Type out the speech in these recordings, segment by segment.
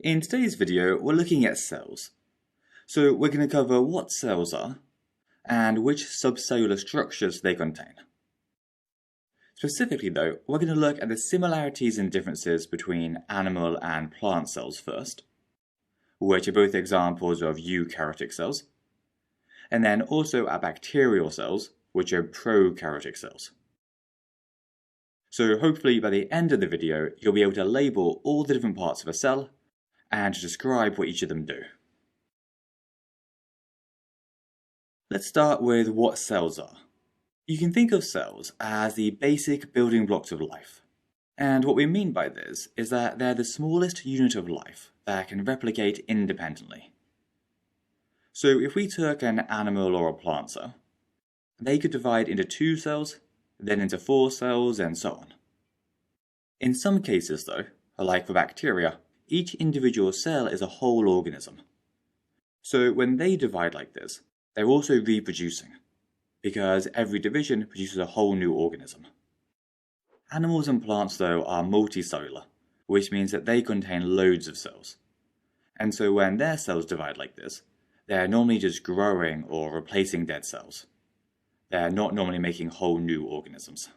In today's video, we're looking at cells. So we're going to cover what cells are and which subcellular structures they contain. Specifically though, we're going to look at the similarities and differences between animal and plant cells first, which are both examples of eukaryotic cells, and then also at bacterial cells, which are prokaryotic cells. So hopefully by the end of the video, you'll be able to label all the different parts of a cell and to describe what each of them do. Let's start with what cells are. You can think of cells as the basic building blocks of life. And what we mean by this is that they're the smallest unit of life that can replicate independently. So if we took an animal or a plant cell, they could divide into 2 cells, then into 4 cells, and so on. In some cases though, like for bacteria, each individual cell is a whole organism. So when they divide like this, they're also reproducing, because every division produces a whole new organism. Animals and plants though are multicellular, which means that they contain loads of cells. And so when their cells divide like this, they're normally just growing or replacing dead cells. They're not normally making whole new organisms.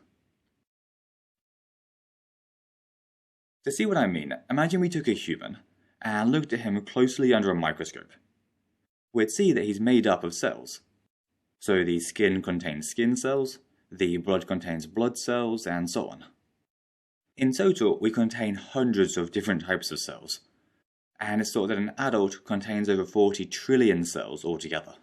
To see what I mean, imagine we took a human and looked at him closely under a microscope. We'd see that he's made up of cells. So the skin contains skin cells, the blood contains blood cells, and so on. In total, we contain hundreds of different types of cells, and it's thought that an adult contains over 40 trillion cells altogether.